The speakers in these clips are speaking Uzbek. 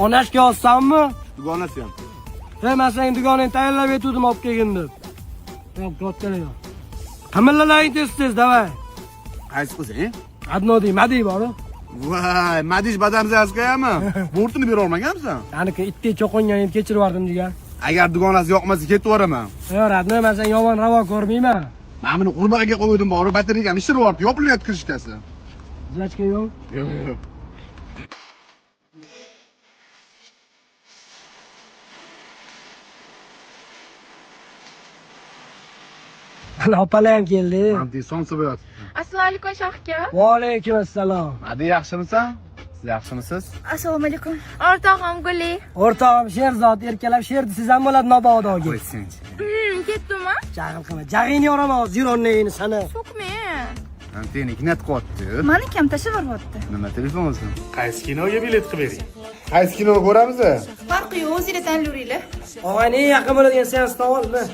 Onashga olsanmi? Dugonasi ham. Men sening dugonangni tayyorlab etdim, olib kelgin deb. Yo'q, g'otgani yo'q. Qamillaring tez, davay. Qaysi qilsang? Adnodiy, Madiy bor. Voy, Madish badamzazgami? Bo'rtini bera olmaganmisan? Yaniki itdek cho'qingan edi, kechirib yubordim degan. Agar dugonasi yoqmasa ketib yuboraman. Yo'q, Radno, men sen yomon ravo ko'rmayman. Men buni qurbaga qo'ydim, bor, batareyani ishtirib yubordi, yopilyapti kirishkasi. Zachka yo'q. Yo'q. Opalar ham keldi. Hamdi son so'rayapti. Assalomu alaykum Shoh aka. Va alaykum assalom. Hadi yaxshimisan? Siz yaxshimisiz? Assalomu alaykum. O'rtog'im Guli. O'rtog'im Sherzod erkalab sherdi, siz ham bo'ladi Nobodoga. Qo'ysinchi. Ketdimi? Jag'il qilma. Jag'ingni yoraman, zironligini sana. So'kme. Hamdini ignat qilyapti. Mani kam tashlab yuboryapti. Nima telefonisi? Qaysi kinoga bilet qilib bering? Qaysi kino ko'ramiz? Farqi yo'q, o'zingizlar tanlayveringlar. Og'ayni eng yaqin bo'ladigan seansni olma.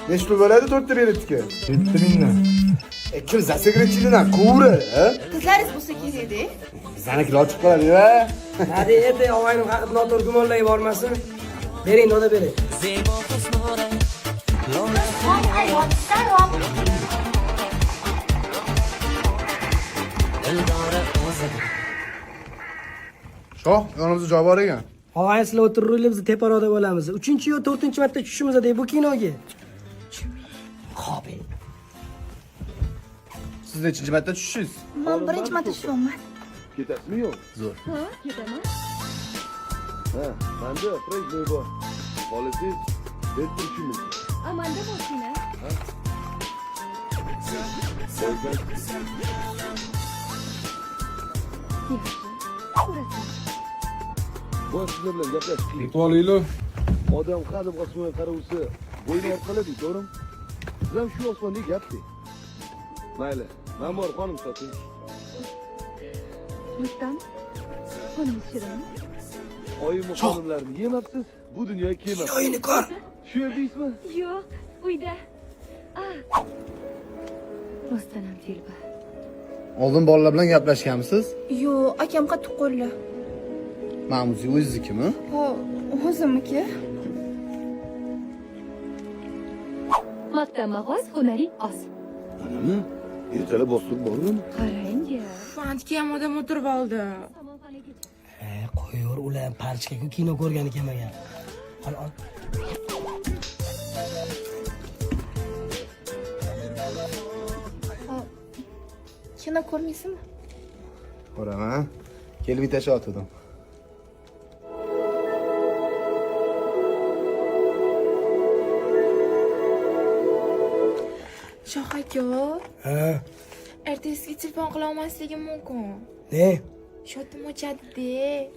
Nechta pul bo'ladi 4 ta biletga? 7 mingdan. Kim zasigirchidan ko'ra, ha? Qizlaringiz bo'lsa kerak-da. Bizanikilar ochib qoladi-ya. Hadi ete og'aynim haqida noto'g'ri gumonlarga bormasin. Bering, doda bering. Shoh, yonimizda joy bor ekan. Og'ayni sizlar o'tirurlar, biz teparoqda bo'lamiz. 3-yo 4-marta tushishimiz edi bu kinoga. Qobil. Siz nechinchi marta tushishingiz? Men birinchi marta tushyapman. Ketasizmi yo'q? Zo'r. Ketaman. Ha, manda proyekt bor. Xohlasangiz, berib turishimiz. Amanda mashina. Bosh sizlar bilan gaplashdik. Qo'yinglar. Odam qadim osmonga qaravsa, bo'yni orqaladi, to'g'rimi? Siz ham shu osmonda gapdi. Mayli, men bor qonim soting. Rustam. Xonim shirin. Oyim xonimlarni yemabsiz, bu dunyoga kelmabsiz. Oyini ko'r. Shu yerdaysizmi? Yo'q, uyda. Rostdan ham telba. Oldin bolalar bilan gaplashganmisiz? Yo'q, akam qattiq qo'lli. Ma'muzi o'ziznikimi? Ha, o'zimniki. Maqtanma g'oz, hunaring oz. Anami, ertalab bostirib bordim. Qarang-chi. Fantga ham odam o'tirib oldi. Qo'yor, ular ham parchka kino ko'rgani kelmagan. Ol. Kino ko'rmaysizmi? Ko'raman. Kelib bittacha otdim. Shoh aka. Ha, Ertasiga telefon qila olmasligim mumkin. ne? Shotim ochadi-de.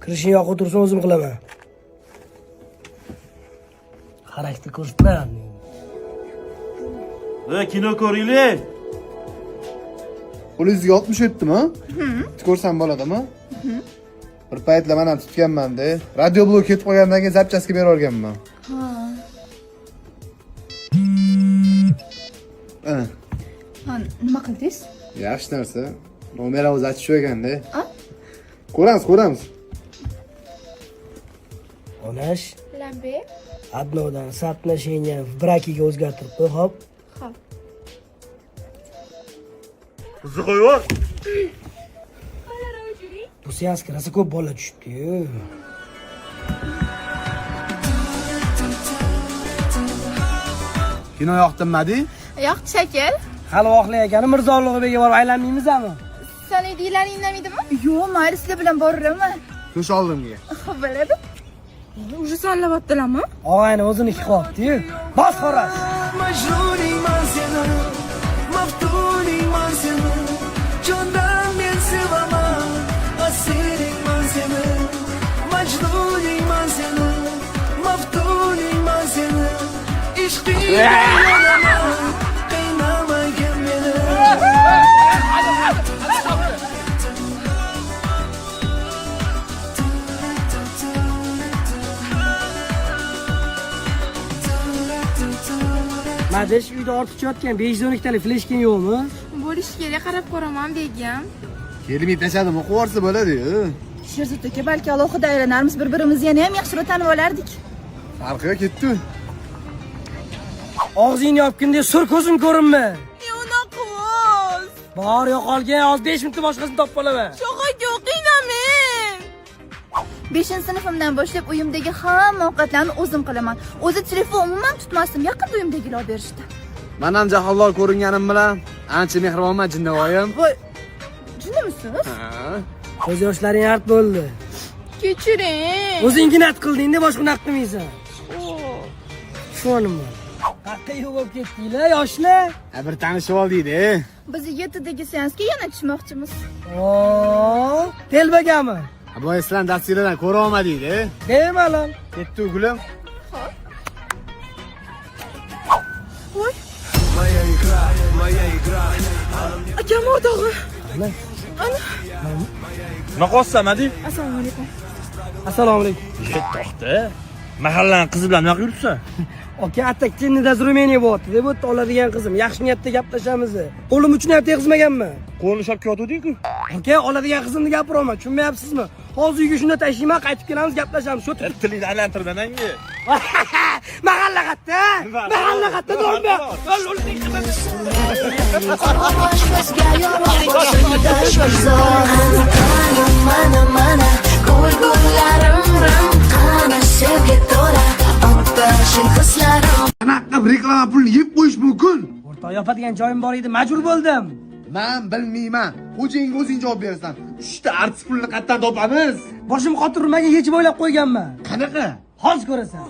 Kirishing yo'q o'tirsin, o'zim qilaman. Xarakter ko'rsatmayman. Kino ko'ringlar. Qo'lingizga 67mi? Ko'rsam bo'ladimi? Bir paytlar men ham tutganman-da. Radio blok ketib qolgandan keyin zapchasiga berib yuborganman. Ha. Nima qildingiz? Yaxshi narsa. Nomer o'zi ochib qo'yganda. Ko'ramiz. Onash, Lambe. Adnodan satnashingni brakiga o'zgartirib qo'y, xo'p? Xo'p. Qizni qo'yib. Bu seansga rosa ko'p bola tushibdi-yu. Kino yoqtirmadi? Yo'q, shakil. Hali voqea ekani Mirzo Ulug'bekga borib aylanmaymizmi? Sen uydagilaring indaydimi? Yo'q, mayli sizlar bilan boraman. Ko'sh oldimga. Biladi. Uje sanlayaptilarmi? Og'ayni o'ziniki qolibdi-yu. Bos xo'ras. Majnuning man seni, maftuning man seni, jondan men sevaman, asiring man seni, majnuning man seni, maftuning man seni, ishqing yonaman, qiynamagin meni. Madish uyda ortiqcha yotgan 512 talik fleshking yo'qmi? Bo'lishi kerak, qarab ko'raman begim. Kelib tashadimi, o'qib yuborsa bo'ladi-yu. Sherzod aka, balki alohida aylanarmiz, bir-birimizni yana ham yaxshiroq tanib olardik. Farqiga ketdi. Og'zingni yopgin deb sur ko'zim ko'rinma. Unaqa emas. Bor yo'qolgan, hozir 5 minutda boshqasini topib olaman. Shaqaga o'qiyman. 5-sinfimdan boshlab uyimdagi hamma ovqatlarni o'zim qilaman. O'zi telefon umuman tutmasdim, yaqinda uyimdagilar berishdi. Men ham jahonlar ko'ringanim bilan ancha mehribonman jinnavoyim. Voy, jindimisiz? Ko'z yoshlaring art bo'ldi. Kechiring. O'zingni nat qilding-da, boshqa nat qilmaysan. Shunimi? Qaqqa yo'q ketdinglar, yoshlar. Bir tanishib oldingda. Biz 7dagi seansga yana tushmoqchimiz. Telbagami? Bu sizlar dasturlardan ko'ra olmadingda. Bemalol. Ketdi gulim. Voy. Akam o'rtog'i. Nima qilyapsan, Madi? Assalomu alaykum. Assalomu alaykum. To'xta. Mahallaning qizi bilan nima yuribsan? Aka, atakchinida Rumeniya bo'pti. Deb o'tdi oladigan qizim. Yaxshi niyatda gaplashamiz. Qo'lim uchun ham tegizmaganman. Qo'lni ushlab kelyotding-ku. Aka, oladigan qizimni gapiryapman. Tushunmayapsizmi? Hozir uyga shunda tashlayman, qaytib kelamiz, gaplashamiz. Shu Tilingni aylantirma menga. Mahalla qatta. Mahalla qatta do'mba. Mana ko'rgunlarim qana sevgi to'la otbashin hislarim. Qanaqa reklama pulni yeb qo'yish mumkin? O'rtoq yopadigan joyim bor edi, majbur bo'ldim. Men bilmayman. Xo'jangga o'zing javob berasan. 3 ta artist pulni qayerdan topamiz? Boshim qotirmaga yechib o'ylab qo'yganman. Qanaqa? Hozir ko'rasan.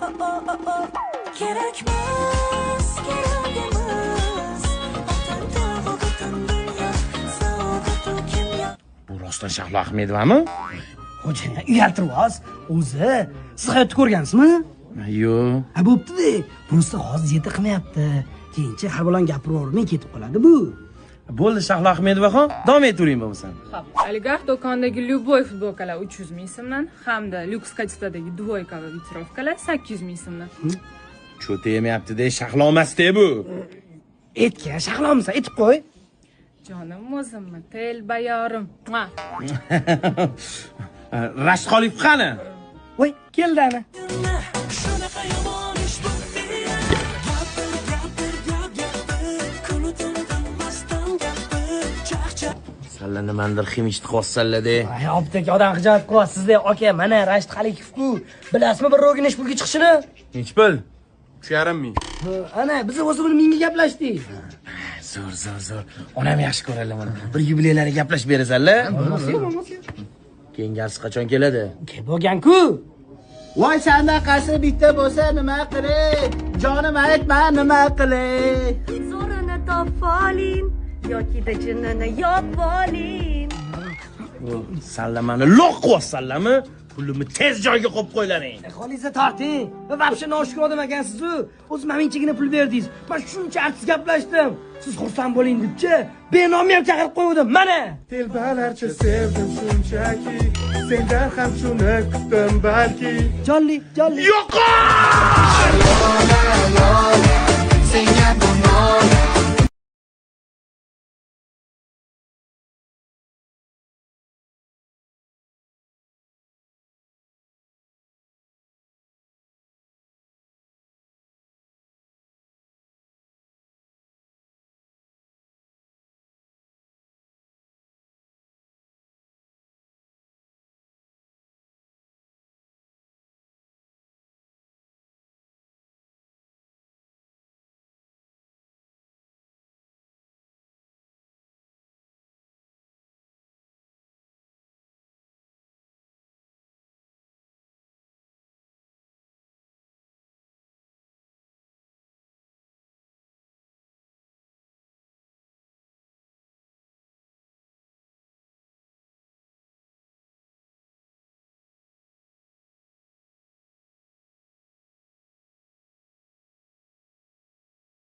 Kerakmas, kerak emas. Vatan tog'i, vatan dunyo, saodat u kimyo. Bu rostdan Shahlo Ahmedovami? Xo'jayindan uyaltiribsiz. O'zi, siz hayotni ko'rgansizmi? Yo'q. Ha, bo'pti-da. Bunisi hozir yeta qilmayapti. Keyinchi har bilan gapiravermay ketib qoladi bu. Bo'ldi Shahlo Ahmedovaxon, davom etavering bo'lmasam. Xo'p, oligarx do'kondagi Lyuboy futbolkalar 300 ming so'mdan hamda lyuks kачестводagi dvoyka va vitirovkalar 800 ming so'mdan. Cho'ta yemayapti-da, Shahlo emas-da bu. Etga shaqlomsa, etib qo'y. Jonim o'zimmi, telbayorim. Rashid Xoliqov qani? Voy, keldi ana. Shunaqa yomon ish bo'ldi. Salla nimandir ximishni qilyapsanlar-da. Ay, optik odam xijolat qilyapsiz-da. Aka, mana Rashid Xoliqov-ku. Bilasizmi bir roginish pulga chiqishini? Nech pul? 3,5 ming. Ana, biz o'zi bilan mingga gaplashdik. Zo'r. Onam yaxshi ko'radilar mana. Bir yubileylarga gaplashib berasanlar. Bo'lmasa. Kengarsi qachon keladi? Bo'lgan-ku. Voy sanaqasi bitta bo'lsa nima qilay? Jonim aytma nima qilay? Zo'rini topoling yoki-da jinnini yopib oling. Sallamani loq qilyapsanlarmi? Pulimni tez joyga qo'yib qo'ylaring. Qo'lingizga torting. Va vobshe noshukr odam ekansiz-ku. O'zi menchigina pul berdingiz. Men shuncha artist gaplashdim. Siz xursand bo'ling debchi, benomni ham chaqirib qo'ydim. Mana. Telbalarcha sevdim shunchaki, sendan ham shuni kutdim balki. Jonli. Yo'q! Senga bu non